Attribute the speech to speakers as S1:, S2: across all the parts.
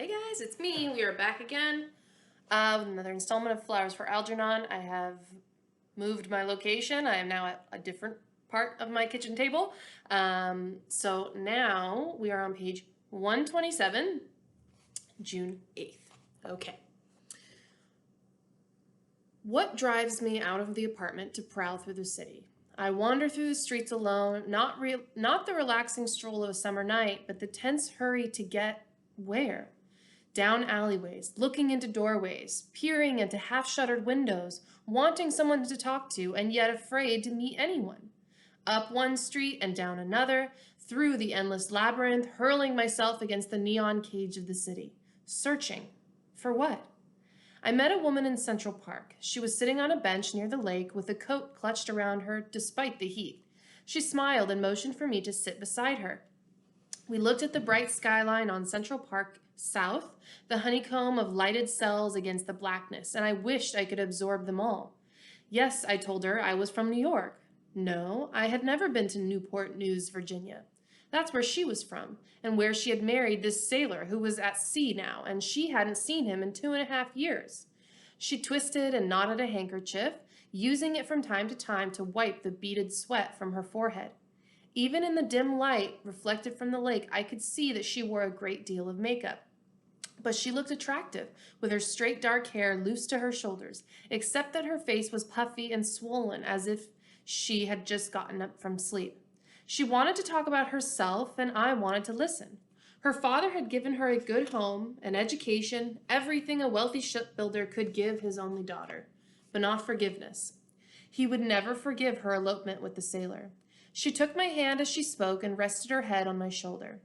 S1: Hey guys, it's me. We are back again with another installment of Flowers for Algernon. I have moved my location. I am now at a different part of my kitchen table. So now we are on page 127, June 8th. Okay. What drives me out of the apartment to prowl through the city? I wander through the streets alone, not the relaxing stroll of a summer night, but the tense hurry to get where? Down alleyways, looking into doorways, peering into half-shuttered windows, wanting someone to talk to and yet afraid to meet anyone. Up one street and down another, through the endless labyrinth, hurling myself against the neon cage of the city. Searching. For what? I met a woman in Central Park. She was sitting on a bench near the lake with a coat clutched around her despite the heat. She smiled and motioned for me to sit beside her. We looked at the bright skyline on Central Park South, the honeycomb of lighted cells against the blackness, and I wished I could absorb them all. Yes, I told her I was from New York. No, I had never been to Newport News, Virginia. That's where she was from, and where she had married this sailor who was at sea now, and she hadn't seen him in 2.5 years. She twisted and knotted a handkerchief, using it from time to time to wipe the beaded sweat from her forehead. Even in the dim light reflected from the lake, I could see that she wore a great deal of makeup. But she looked attractive, with her straight dark hair loose to her shoulders, except that her face was puffy and swollen as if she had just gotten up from sleep. She wanted to talk about herself, and I wanted to listen. Her father had given her a good home, an education, everything a wealthy shipbuilder could give his only daughter, but not forgiveness. He would never forgive her elopement with the sailor. She took my hand as she spoke and rested her head on my shoulder.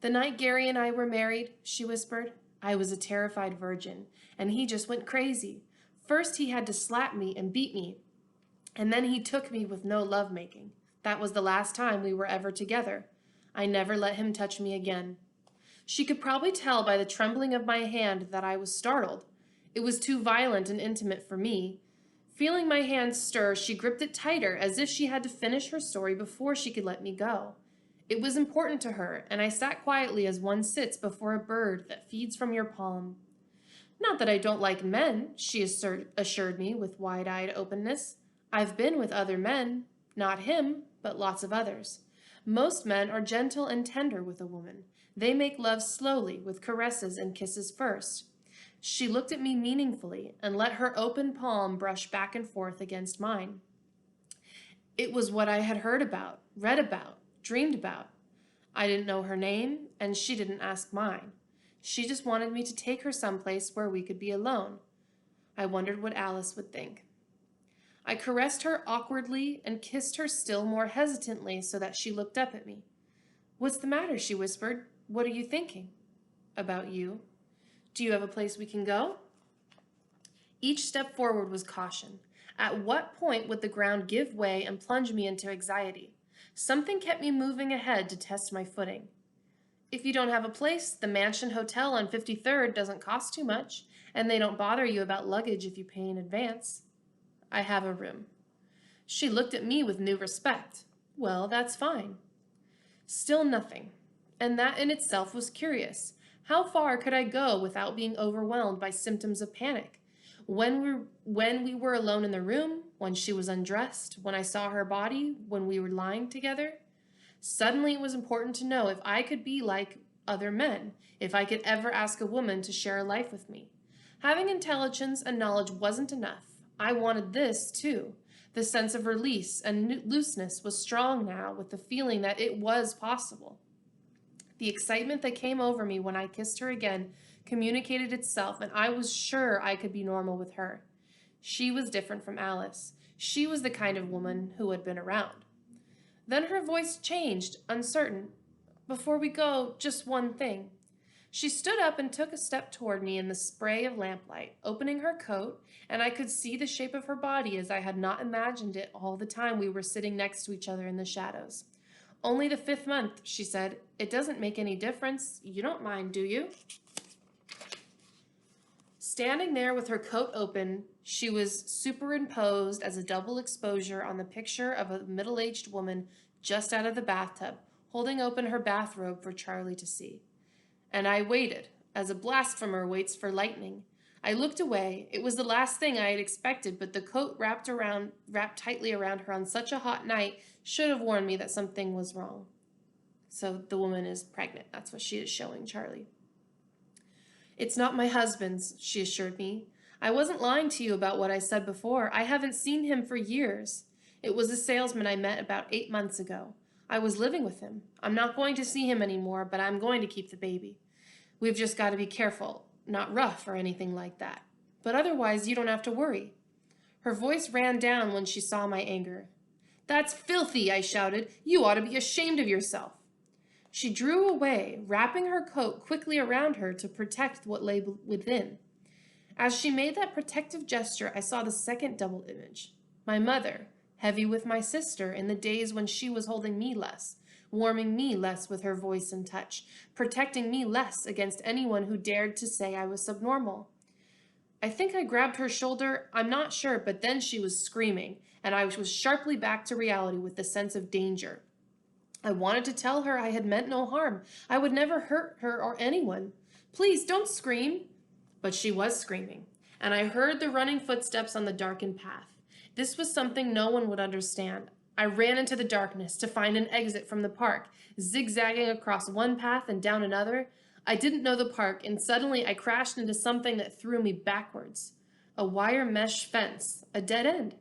S1: "The night Gary and I were married," she whispered, "I was a terrified virgin, and he just went crazy. First he had to slap me and beat me, and then he took me with no love-making. That was the last time we were ever together. I never let him touch me again." She could probably tell by the trembling of my hand that I was startled. It was too violent and intimate for me. Feeling my hand stir, she gripped it tighter, as if she had to finish her story before she could let me go. It was important to her, and I sat quietly as one sits before a bird that feeds from your palm. "Not that I don't like men," she assured me with wide-eyed openness. "I've been with other men. Not him, but lots of others. Most men are gentle and tender with a woman. They make love slowly, with caresses and kisses first." She looked at me meaningfully and let her open palm brush back and forth against mine. It was what I had heard about, read about, dreamed about. I didn't know her name, and she didn't ask mine. She just wanted me to take her someplace where we could be alone. I wondered what Alice would think. I caressed her awkwardly and kissed her still more hesitantly so that she looked up at me. "What's the matter?" she whispered. "What are you thinking?" "About you." "Do you have a place we can go?" Each step forward was caution. At what point would the ground give way and plunge me into anxiety? Something kept me moving ahead to test my footing. "If you don't have a place, the Mansion Hotel on 53rd doesn't cost too much, and they don't bother you about luggage if you pay in advance." "I have a room." She looked at me with new respect. "Well, that's fine." Still nothing, and that in itself was curious. How far could I go without being overwhelmed by symptoms of panic? When we were alone in the room, when she was undressed, when I saw her body, when we were lying together? Suddenly it was important to know if I could be like other men, if I could ever ask a woman to share a life with me. Having intelligence and knowledge wasn't enough. I wanted this, too. The sense of release and looseness was strong now with the feeling that it was possible. The excitement that came over me when I kissed her again communicated itself, and I was sure I could be normal with her. She was different from Alice. She was the kind of woman who had been around. Then her voice changed, uncertain. "Before we go, just one thing." She stood up and took a step toward me in the spray of lamplight, opening her coat, and I could see the shape of her body as I had not imagined it all the time we were sitting next to each other in the shadows. "Only the 5th month," she said. "It doesn't make any difference. You don't mind, do you?" Standing there with her coat open, she was superimposed as a double exposure on the picture of a middle-aged woman just out of the bathtub, holding open her bathrobe for Charlie to see. And I waited, as a blasphemer waits for lightning. I looked away. It was the last thing I had expected, but the coat wrapped tightly around her on such a hot night should have warned me that something was wrong. So the woman is pregnant. That's what she is showing Charlie. It's not my husband's, she assured me. I wasn't lying to you about what I said before. I haven't seen him for years. It was a salesman I met about 8 months ago. I was living with him. I'm not going to see him anymore, but I'm going to keep the baby. We've just got to be careful, not rough or anything like that. But otherwise, you don't have to worry. Her voice ran down when she saw my anger. That's filthy, I shouted. You ought to be ashamed of yourself. She drew away, wrapping her coat quickly around her to protect what lay within. As she made that protective gesture, I saw the second double image. My mother, heavy with my sister in the days when she was holding me less, warming me less with her voice and touch, protecting me less against anyone who dared to say I was subnormal. I think I grabbed her shoulder, I'm not sure, but then she was screaming, and I was sharply back to reality with the sense of danger. I wanted to tell her I had meant no harm. I would never hurt her or anyone. Please, don't scream. But she was screaming, and I heard the running footsteps on the darkened path. This was something no one would understand. I ran into the darkness to find an exit from the park, zigzagging across one path and down another. I didn't know the park, and suddenly I crashed into something that threw me backwards. A wire mesh fence, a dead end.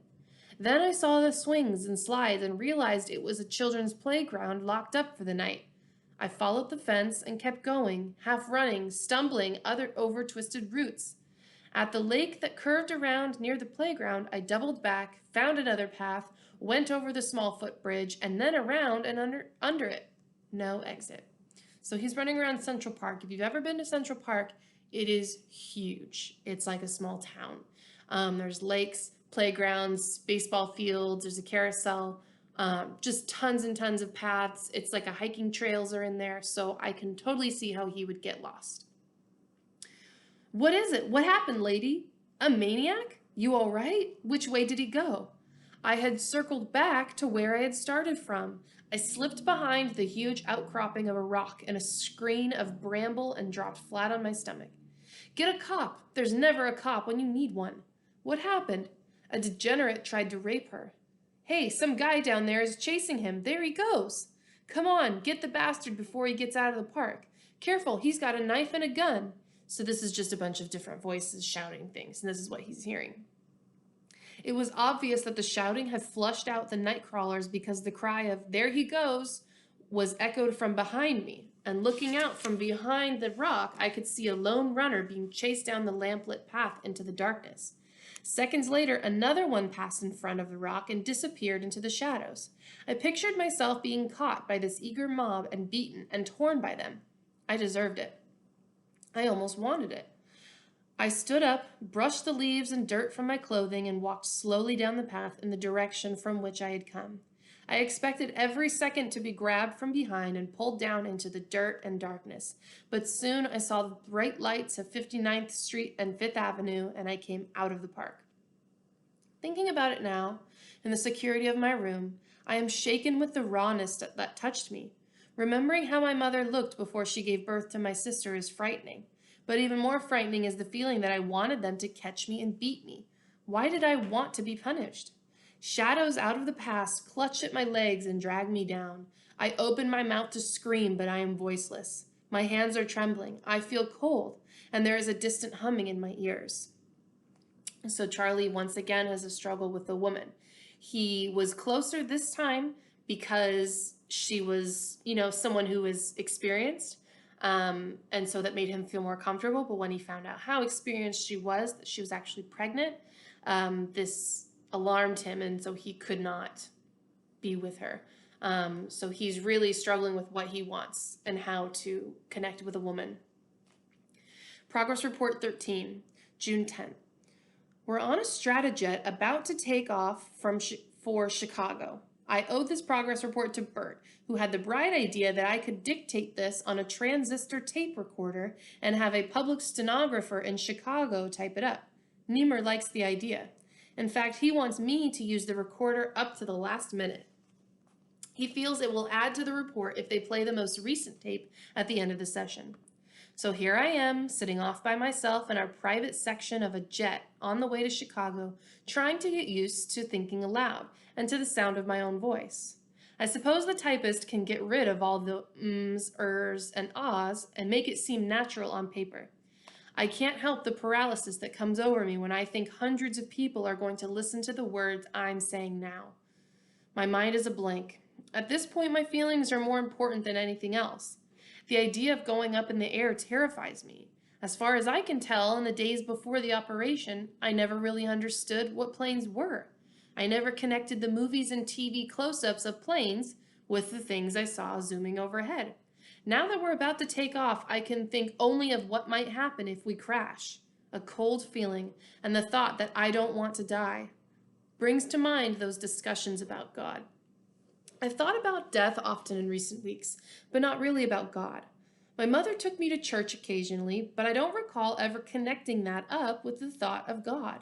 S1: Then I saw the swings and slides and realized it was a children's playground locked up for the night. I followed the fence and kept going, half running, stumbling over twisted roots. At the lake that curved around near the playground, I doubled back, found another path, went over the small footbridge, and then around and under it. No exit. So he's running around Central Park. If you've ever been to Central Park, it is huge. It's like a small town. There's lakes, playgrounds, baseball fields, there's a carousel, just tons and tons of paths. It's like hiking trails are in there, so I can totally see how he would get lost. What is it? What happened, lady? A maniac? You all right? Which way did he go? I had circled back to where I had started from. I slipped behind the huge outcropping of a rock in a screen of bramble and dropped flat on my stomach. Get a cop. There's never a cop when you need one. What happened? A degenerate tried to rape her. Hey, some guy down there is chasing him. There he goes. Come on, get the bastard before he gets out of the park. Careful, he's got a knife and a gun. So this is just a bunch of different voices shouting things, and this is what he's hearing. It was obvious that the shouting had flushed out the night crawlers because the cry of, there he goes, was echoed from behind me. And looking out from behind the rock, I could see a lone runner being chased down the lamplit path into the darkness. Seconds later, another one passed in front of the rock and disappeared into the shadows. I pictured myself being caught by this eager mob and beaten and torn by them. I deserved it. I almost wanted it. I stood up, brushed the leaves and dirt from my clothing, and walked slowly down the path in the direction from which I had come. I expected every second to be grabbed from behind and pulled down into the dirt and darkness, but soon I saw the bright lights of 59th Street and 5th Avenue, and I came out of the park. Thinking about it now, in the security of my room, I am shaken with the rawness that touched me. Remembering how my mother looked before she gave birth to my sister is frightening, but even more frightening is the feeling that I wanted them to catch me and beat me. Why did I want to be punished? Shadows out of the past clutched at my legs and dragged me down. I open my mouth to scream, but I am voiceless. My hands are trembling. I feel cold, and there is a distant humming in my ears. So Charlie once again has a struggle with the woman. He was closer this time because she was, someone who was experienced, and so that made him feel more comfortable. But when he found out how experienced she was, that she was actually pregnant, this alarmed him, and so he could not be with her. So he's really struggling with what he wants and how to connect with a woman. Progress Report 13, June 10th. We're on a Stratojet about to take off for Chicago. I owed this progress report to Bert, who had the bright idea that I could dictate this on a transistor tape recorder and have a public stenographer in Chicago type it up. Niemer likes the idea. In fact, he wants me to use the recorder up to the last minute. He feels it will add to the report if they play the most recent tape at the end of the session. So here I am, sitting off by myself in our private section of a jet on the way to Chicago, trying to get used to thinking aloud and to the sound of my own voice. I suppose the typist can get rid of all the ums, ers, and ahs and make it seem natural on paper. I can't help the paralysis that comes over me when I think hundreds of people are going to listen to the words I'm saying now. My mind is a blank. At this point, my feelings are more important than anything else. The idea of going up in the air terrifies me. As far as I can tell, in the days before the operation, I never really understood what planes were. I never connected the movies and TV close-ups of planes with the things I saw zooming overhead. Now that we're about to take off, I can think only of what might happen if we crash. A cold feeling, and the thought that I don't want to die, brings to mind those discussions about God. I've thought about death often in recent weeks, but not really about God. My mother took me to church occasionally, but I don't recall ever connecting that up with the thought of God.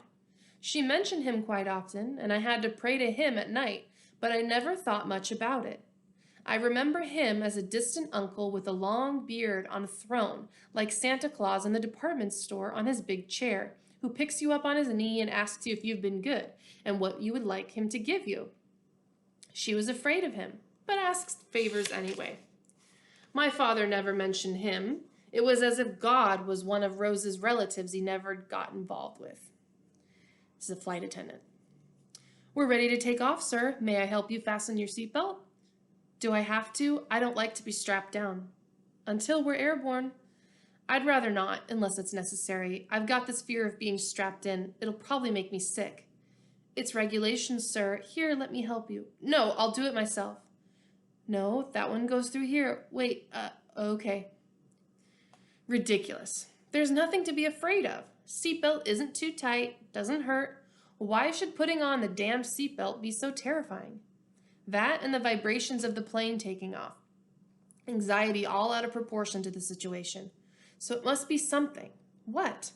S1: She mentioned him quite often, and I had to pray to him at night, but I never thought much about it. I remember him as a distant uncle with a long beard on a throne, like Santa Claus in the department store on his big chair, who picks you up on his knee and asks you if you've been good and what you would like him to give you. She was afraid of him, but asked favors anyway. My father never mentioned him. It was as if God was one of Rose's relatives he never got involved with. This is a flight attendant. We're ready to take off, sir. May I help you fasten your seatbelt? Do I have to? I don't like to be strapped down. Until we're airborne. I'd rather not, unless it's necessary. I've got this fear of being strapped in. It'll probably make me sick. It's regulations, sir. Here, let me help you. No, I'll do it myself. No, that one goes through here. Wait, okay. Ridiculous. There's nothing to be afraid of. Seatbelt isn't too tight, doesn't hurt. Why should putting on the damned seatbelt be so terrifying? That and the vibrations of the plane taking off. Anxiety all out of proportion to the situation. So it must be something. What?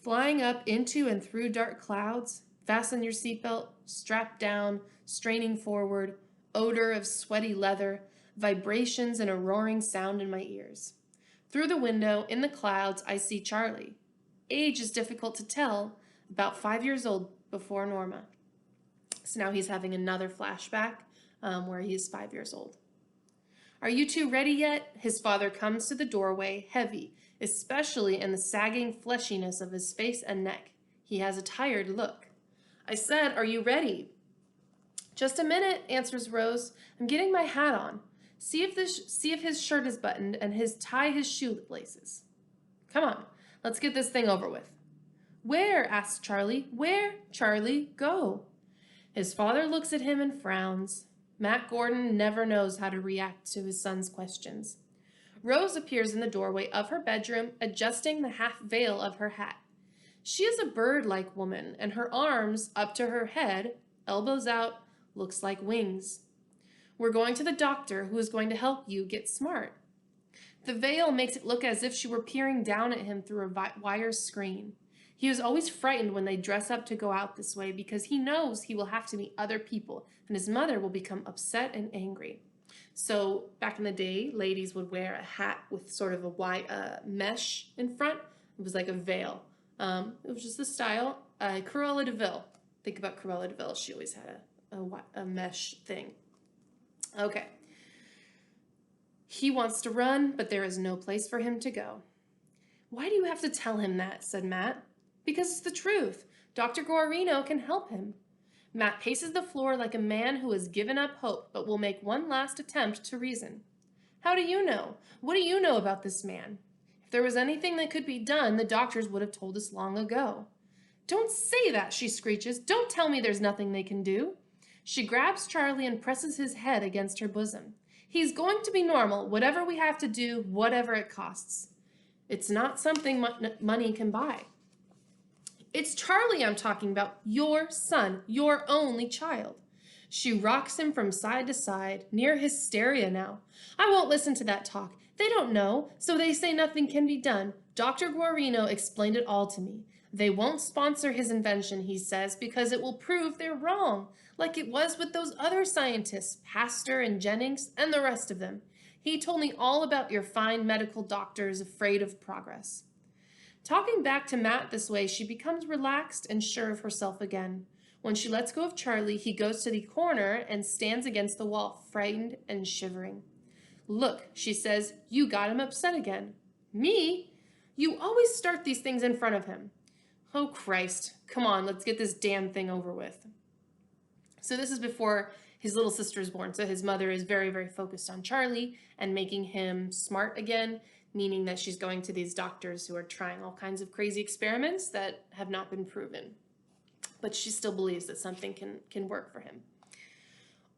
S1: Flying up into and through dark clouds? Fasten your seatbelt, strap down, straining forward, odor of sweaty leather, vibrations and a roaring sound in my ears. Through the window, in the clouds, I see Charlie. Age is difficult to tell, about 5 years old before Norma. So now he's having another flashback where he is 5 years old. Are you two ready yet? His father comes to the doorway, heavy, especially in the sagging fleshiness of his face and neck. He has a tired look. I said, are you ready? Just a minute, answers Rose. I'm getting my hat on. See if his shirt is buttoned and tie his shoelaces. Come on, let's get this thing over with. Where? asks Charlie. Where? Charlie, go. His father looks at him and frowns. Matt Gordon never knows how to react to his son's questions. Rose appears in the doorway of her bedroom, adjusting the half veil of her hat. She is a bird-like woman, and her arms, up to her head, elbows out, looks like wings. We're going to the doctor, who is going to help you get smart. The veil makes it look as if she were peering down at him through a wire screen. He is always frightened when they dress up to go out this way because he knows he will have to meet other people and his mother will become upset and angry. So back in the day, ladies would wear a hat with sort of a white mesh in front. It was like a veil. It was just the style. Cruella de Vil. Think about Cruella de Vil. She always had a mesh thing. Okay. He wants to run, but there is no place for him to go. Why do you have to tell him that? Said Matt. Because it's the truth. Dr. Guarino can help him. Matt paces the floor like a man who has given up hope but will make one last attempt to reason. How do you know? What do you know about this man? If there was anything that could be done, the doctors would have told us long ago. Don't say that, she screeches. Don't tell me there's nothing they can do. She grabs Charlie and presses his head against her bosom. He's going to be normal, whatever we have to do, whatever it costs. It's not something money can buy. It's Charlie I'm talking about, your son, your only child. She rocks him from side to side, near hysteria now. I won't listen to that talk. They don't know, so they say nothing can be done. Dr. Guarino explained it all to me. They won't sponsor his invention, he says, because it will prove they're wrong, like it was with those other scientists, Pasteur and Jennings, and the rest of them. He told me all about your fine medical doctors afraid of progress. Talking back to Matt this way, she becomes relaxed and sure of herself again. When she lets go of Charlie, he goes to the corner and stands against the wall, frightened and shivering. Look, she says, you got him upset again. Me? You always start these things in front of him. Oh, Christ. Come on, let's get this damn thing over with. So this is before his little sister is born. So his mother is very, very focused on Charlie and making him smart again, meaning that she's going to these doctors who are trying all kinds of crazy experiments that have not been proven. But she still believes that something can work for him.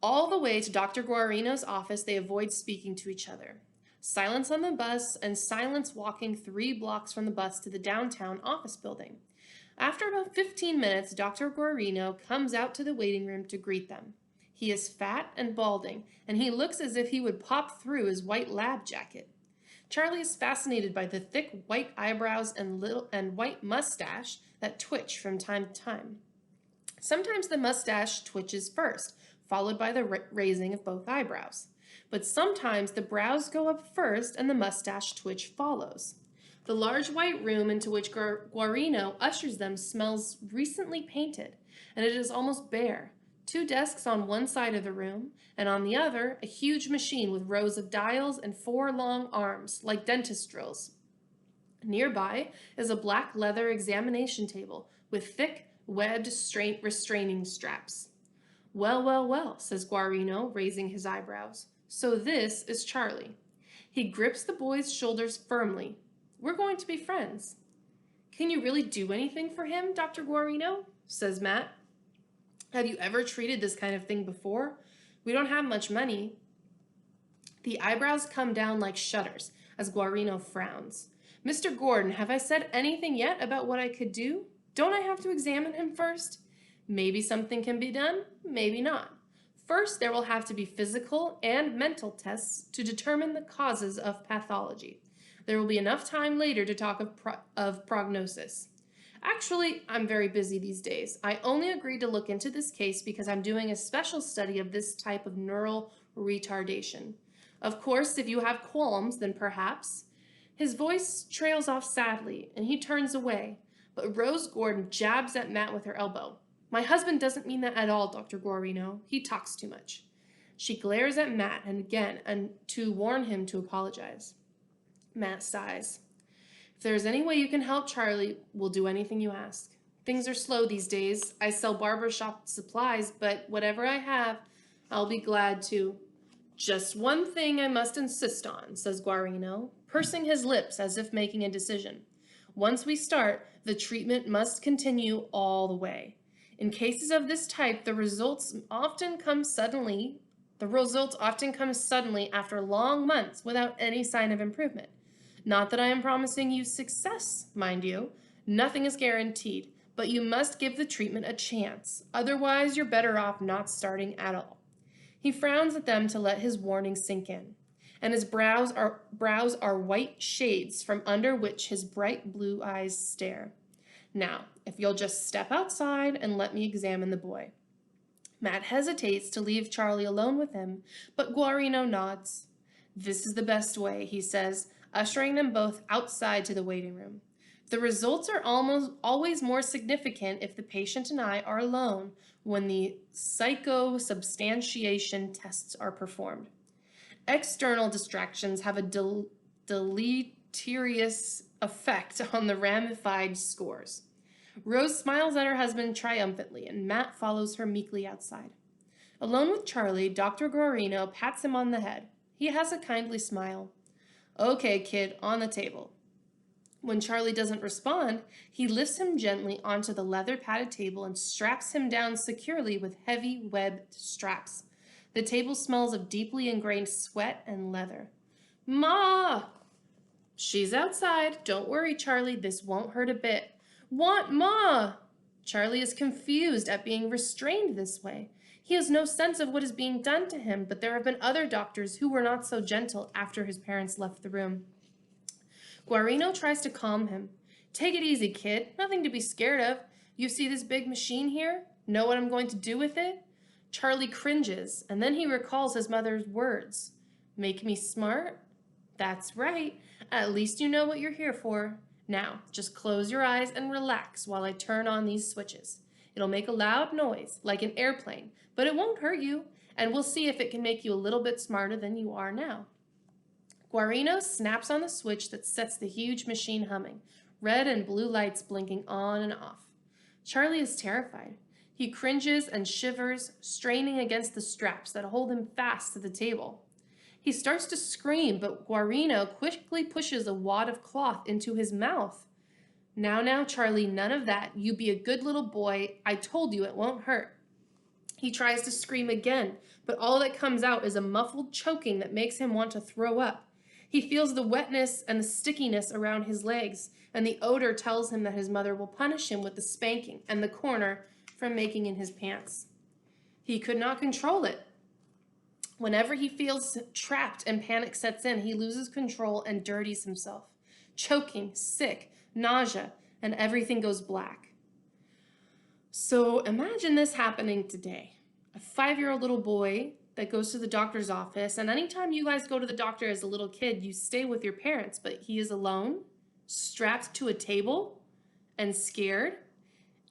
S1: All the way to Dr. Guarino's office, they avoid speaking to each other. Silence on the bus and silence walking 3 blocks from the bus to the downtown office building. After about 15 minutes, Dr. Guarino comes out to the waiting room to greet them. He is fat and balding, and he looks as if he would pop through his white lab jacket. Charlie is fascinated by the thick white eyebrows and white mustache that twitch from time to time. Sometimes the mustache twitches first, followed by the raising of both eyebrows. But sometimes the brows go up first and the mustache twitch follows. The large white room into which Guarino ushers them smells recently painted, and it is almost bare. 2 desks on one side of the room, and on the other, a huge machine with rows of dials and 4 long arms, like dentist drills. Nearby is a black leather examination table with thick, webbed restraining straps. Well, well, well, says Guarino, raising his eyebrows. So this is Charlie. He grips the boy's shoulders firmly. We're going to be friends. Can you really do anything for him, Dr. Guarino? Says Matt. Have you ever treated this kind of thing before? We don't have much money. The eyebrows come down like shutters as Guarino frowns. Mr. Gordon, have I said anything yet about what I could do? Don't I have to examine him first? Maybe something can be done, maybe not. First, there will have to be physical and mental tests to determine the causes of pathology. There will be enough time later to talk of prognosis. Actually, I'm very busy these days. I only agreed to look into this case because I'm doing a special study of this type of neural retardation. Of course, if you have qualms, then perhaps. His voice trails off sadly, and he turns away, but Rose Gordon jabs at Matt with her elbow. My husband doesn't mean that at all, Dr. Guarino. He talks too much. She glares at Matt and again to warn him to apologize. Matt sighs. If there's any way you can help Charlie, we'll do anything you ask. Things are slow these days. I sell barbershop supplies, but whatever I have, I'll be glad to. Just one thing I must insist on, says Guarino, pursing his lips as if making a decision. Once we start, the treatment must continue all the way. In cases of this type, the results often come suddenly after long months without any sign of improvement. Not that I am promising you success, mind you. Nothing is guaranteed, but you must give the treatment a chance. Otherwise, you're better off not starting at all. He frowns at them to let his warning sink in, and his brows are white shades from under which his bright blue eyes stare. Now, if you'll just step outside and let me examine the boy. Matt hesitates to leave Charlie alone with him, but Guarino nods. This is the best way, he says, ushering them both outside to the waiting room. The results are almost always more significant if the patient and I are alone when the psychosubstantiation tests are performed. External distractions have a deleterious effect on the ramified scores. Rose smiles at her husband triumphantly, and Matt follows her meekly outside. Alone with Charlie, Dr. Guarino pats him on the head. He has a kindly smile. Okay, kid, on the table. When Charlie doesn't respond, he lifts him gently onto the leather-padded table and straps him down securely with heavy webbed straps. The table smells of deeply ingrained sweat and leather. Ma! She's outside. Don't worry, Charlie. This won't hurt a bit. Want Ma! Charlie is confused at being restrained this way. He has no sense of what is being done to him, but there have been other doctors who were not so gentle after his parents left the room. Guarino tries to calm him. Take it easy, kid. Nothing to be scared of. You see this big machine here? Know what I'm going to do with it? Charlie cringes, and then he recalls his mother's words. Make me smart? That's right. At least you know what you're here for. Now, just close your eyes and relax while I turn on these switches. It'll make a loud noise, like an airplane, but it won't hurt you, and we'll see if it can make you a little bit smarter than you are now. Guarino snaps on the switch that sets the huge machine humming, red and blue lights blinking on and off. Charlie is terrified. He cringes and shivers, straining against the straps that hold him fast to the table. He starts to scream, but Guarino quickly pushes a wad of cloth into his mouth. Now, Charlie, none of that. You be a good little boy. I told you it won't hurt. He tries to scream again, but all that comes out is a muffled choking that makes him want to throw up. He feels the wetness and the stickiness around his legs, and the odor tells him that his mother will punish him with the spanking and the corner from making in his pants. He could not control it. Whenever he feels trapped and panic sets in, he loses control and dirties himself. Choking, sick, nausea, and everything goes black. So imagine this happening today. A 5-year-old little boy that goes to the doctor's office, and anytime you guys go to the doctor as a little kid, you stay with your parents, but he is alone, strapped to a table, and scared,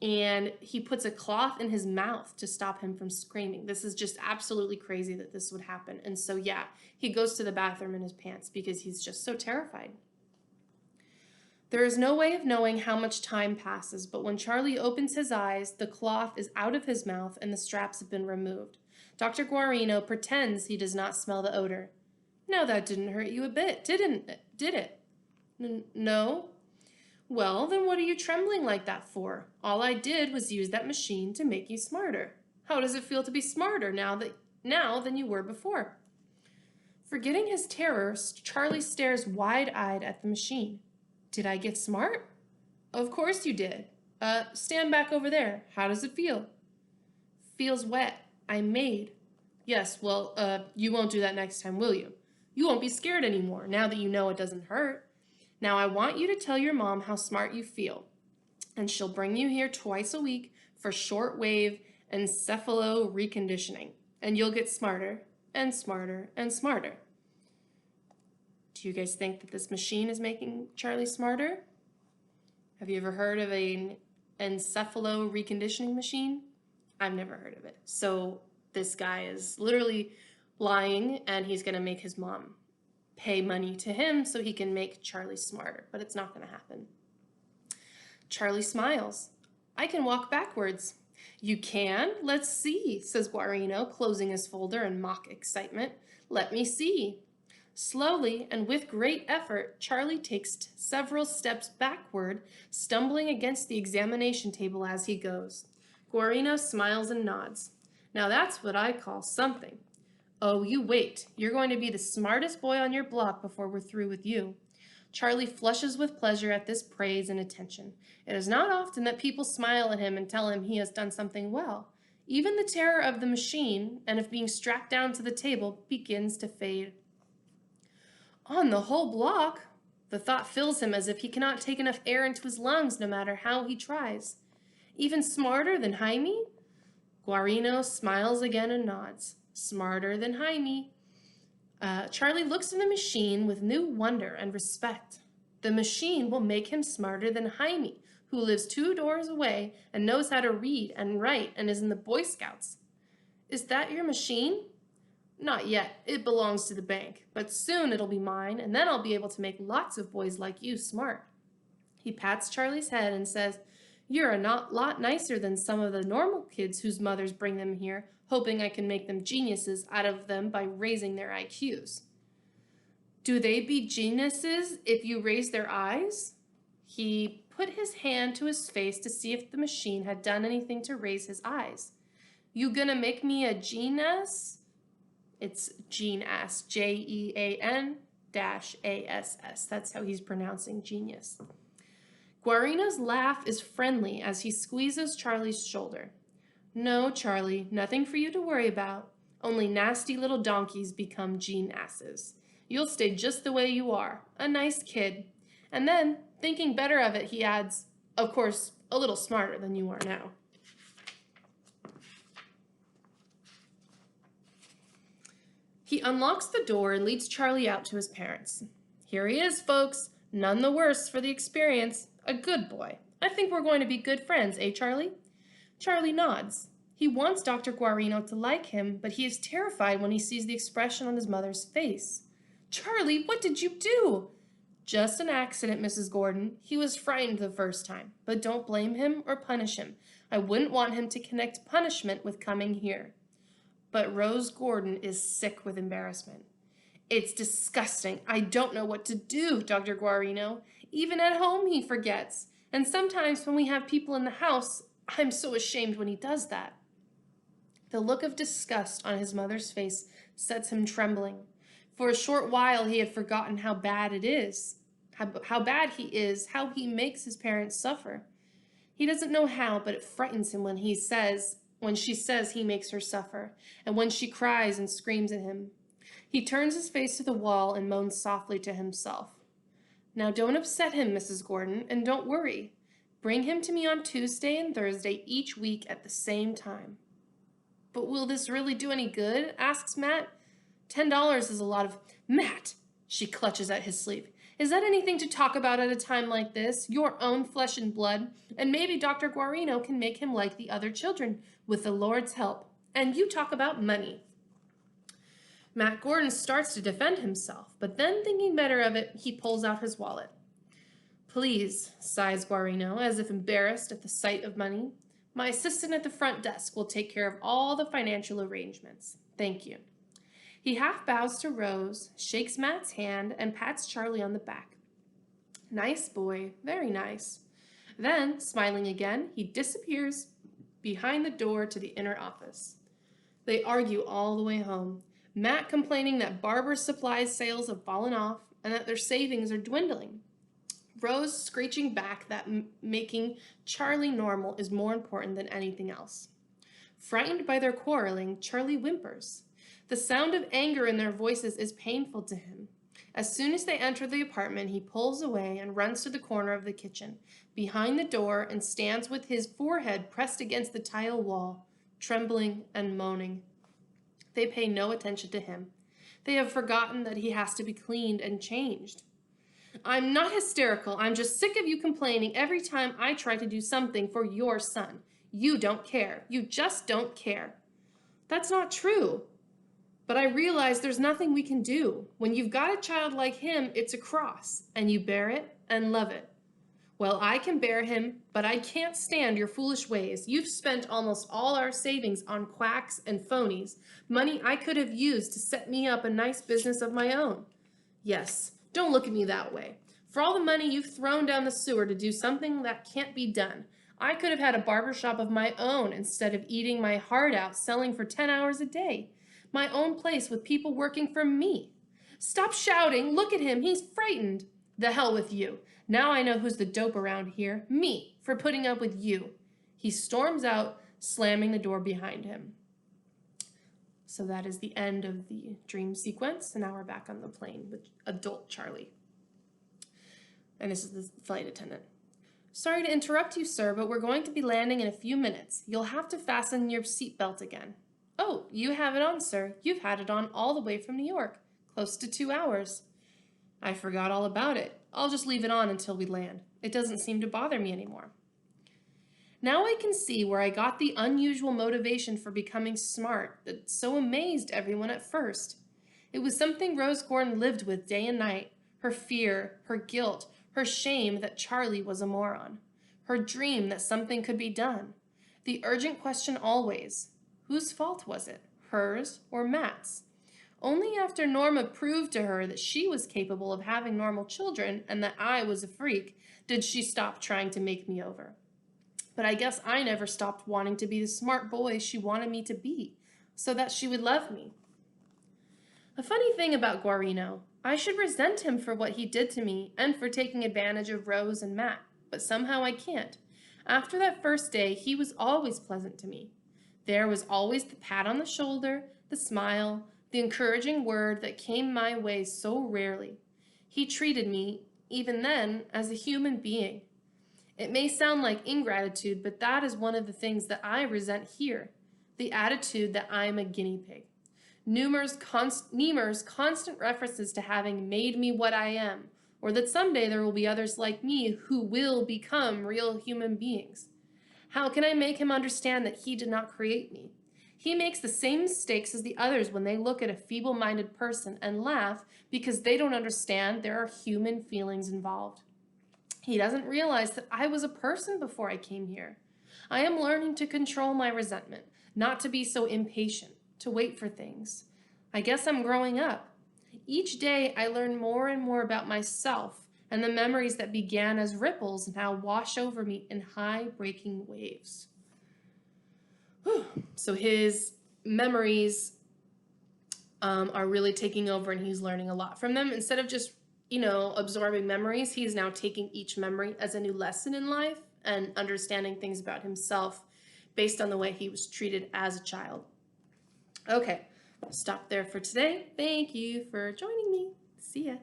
S1: and he puts a cloth in his mouth to stop him from screaming. This is just absolutely crazy that this would happen. And so, yeah, he goes to the bathroom in his pants because he's just so terrified. There is no way of knowing how much time passes, but when Charlie opens his eyes, the cloth is out of his mouth and the straps have been removed. Dr. Guarino pretends he does not smell the odor. Now that didn't hurt you a bit, did it? No? Well, then what are you trembling like that for? All I did was use that machine to make you smarter. How does it feel to be smarter now than you were before? Forgetting his terror, Charlie stares wide-eyed at the machine. Did I get smart? Of course you did. Stand back over there. How does it feel? Feels wet. I'm made. Yes, well, you won't do that next time, will you? You won't be scared anymore now that you know it doesn't hurt. Now I want you to tell your mom how smart you feel, and she'll bring you here twice a week for shortwave encephalo reconditioning, and you'll get smarter and smarter and smarter. Do you guys think that this machine is making Charlie smarter? Have you ever heard of an encephalo reconditioning machine? I've never heard of it. So this guy is literally lying, and he's going to make his mom pay money to him so he can make Charlie smarter, but it's not going to happen. Charlie smiles. I can walk backwards. You can? Let's see, says Guarino, closing his folder in mock excitement. Let me see. Slowly and with great effort, Charlie takes several steps backward, stumbling against the examination table as he goes. Guarino smiles and nods. Now that's what I call something. Oh, you wait. You're going to be the smartest boy on your block before we're through with you. Charlie flushes with pleasure at this praise and attention. It is not often that people smile at him and tell him he has done something well. Even the terror of the machine and of being strapped down to the table begins to fade. On the whole block, the thought fills him as if he cannot take enough air into his lungs no matter how he tries. Even smarter than Jaime? Guarino smiles again and nods. Smarter than Jaime. Charlie looks at the machine with new wonder and respect. The machine will make him smarter than Jaime, who lives 2 doors away and knows how to read and write and is in the Boy Scouts. Is that your machine? Not yet. It belongs to the bank, but soon it'll be mine, and then I'll be able to make lots of boys like you smart. He pats Charlie's head and says, You're a lot nicer than some of the normal kids whose mothers bring them here, hoping I can make them geniuses out of them by raising their IQs. Do they be geniuses if you raise their eyes? He put his hand to his face to see if the machine had done anything to raise his eyes. You gonna make me a genius? It's Gene-ass, Jean-ass. That's how he's pronouncing genius. Guarino's laugh is friendly as he squeezes Charlie's shoulder. No, Charlie, nothing for you to worry about. Only nasty little donkeys become gene-asses. You'll stay just the way you are, a nice kid. And then, thinking better of it, he adds, of course, a little smarter than you are now. He unlocks the door and leads Charlie out to his parents. Here he is, folks. None the worse for the experience. A good boy. I think we're going to be good friends, eh, Charlie? Charlie nods. He wants Dr. Guarino to like him, but he is terrified when he sees the expression on his mother's face. Charlie, what did you do? Just an accident, Mrs. Gordon. He was frightened the first time, but don't blame him or punish him. I wouldn't want him to connect punishment with coming here. But Rose Gordon is sick with embarrassment. It's disgusting. I don't know what to do, Dr. Guarino. Even at home he forgets. And sometimes when we have people in the house, I'm so ashamed when he does that. The look of disgust on his mother's face sets him trembling. For a short while he had forgotten how bad it is, how bad he is, how he makes his parents suffer. He doesn't know how, but it frightens him when she says he makes her suffer, and when she cries and screams at him. He turns his face to the wall and moans softly to himself. Now don't upset him, Mrs. Gordon, and don't worry. Bring him to me on Tuesday and Thursday each week at the same time. But will this really do any good? Asks Matt. $10 is a lot of... Matt! She clutches at his sleeve. Is that anything to talk about at a time like this? Your own flesh and blood? And maybe Dr. Guarino can make him like the other children, with the Lord's help. And you talk about money. Matt Gordon starts to defend himself, but then thinking better of it, he pulls out his wallet. Please, sighs Guarino, as if embarrassed at the sight of money. My assistant at the front desk will take care of all the financial arrangements. Thank you. He half bows to Rose, shakes Matt's hand, and pats Charlie on the back. Nice boy, very nice. Then, smiling again, he disappears behind the door to the inner office. They argue all the way home, Matt complaining that Barber's supplies sales have fallen off and that their savings are dwindling. Rose screeching back that making Charlie normal is more important than anything else. Frightened by their quarreling, Charlie whimpers. The sound of anger in their voices is painful to him. As soon as they enter the apartment, he pulls away and runs to the corner of the kitchen, behind the door, and stands with his forehead pressed against the tile wall, trembling and moaning. They pay no attention to him. They have forgotten that he has to be cleaned and changed. I'm not hysterical. I'm just sick of you complaining every time I try to do something for your son. You don't care. You just don't care. That's not true. But I realize there's nothing we can do. When you've got a child like him, it's a cross, and you bear it and love it. Well, I can bear him, but I can't stand your foolish ways. You've spent almost all our savings on quacks and phonies, money I could have used to set me up a nice business of my own. Yes, don't look at me that way. For all the money you've thrown down the sewer to do something that can't be done, I could have had a barber shop of my own instead of eating my heart out selling for 10 hours a day. My own place with people working for me. Stop shouting. Look at him. He's frightened. The hell with you. Now I know who's the dope around here. Me, for putting up with you. He storms out, slamming the door behind him. So that is the end of the dream sequence, and now we're back on the plane with adult Charlie. And this is the flight attendant. Sorry to interrupt you, sir, but we're going to be landing in a few minutes. You'll have to fasten your seatbelt again. Oh, you have it on, sir. You've had it on all the way from New York, close to 2 hours. I forgot all about it. I'll just leave it on until we land. It doesn't seem to bother me anymore. Now I can see where I got the unusual motivation for becoming smart that so amazed everyone at first. It was something Rose Gordon lived with day and night, her fear, her guilt, her shame that Charlie was a moron, her dream that something could be done, the urgent question always, whose fault was it, hers or Matt's? Only after Norma proved to her that she was capable of having normal children and that I was a freak did she stop trying to make me over. But I guess I never stopped wanting to be the smart boy she wanted me to be, so that she would love me. A funny thing about Guarino, I should resent him for what he did to me and for taking advantage of Rose and Matt, but somehow I can't. After that first day, he was always pleasant to me. There was always the pat on the shoulder, the smile, the encouraging word that came my way so rarely. He treated me, even then, as a human being. It may sound like ingratitude, but that is one of the things that I resent here, the attitude that I'm a guinea pig. Niemer's constant references to having made me what I am, or that someday there will be others like me who will become real human beings. How can I make him understand that he did not create me? He makes the same mistakes as the others when they look at a feeble-minded person and laugh because they don't understand there are human feelings involved. He doesn't realize that I was a person before I came here. I am learning to control my resentment, not to be so impatient, to wait for things. I guess I'm growing up. Each day I learn more and more about myself and the memories that began as ripples now wash over me in high breaking waves. Whew. So his memories are really taking over, and he's learning a lot from them. Instead of just, absorbing memories, he's now taking each memory as a new lesson in life and understanding things about himself based on the way he was treated as a child. Okay, I'll stop there for today. Thank you for joining me. See ya.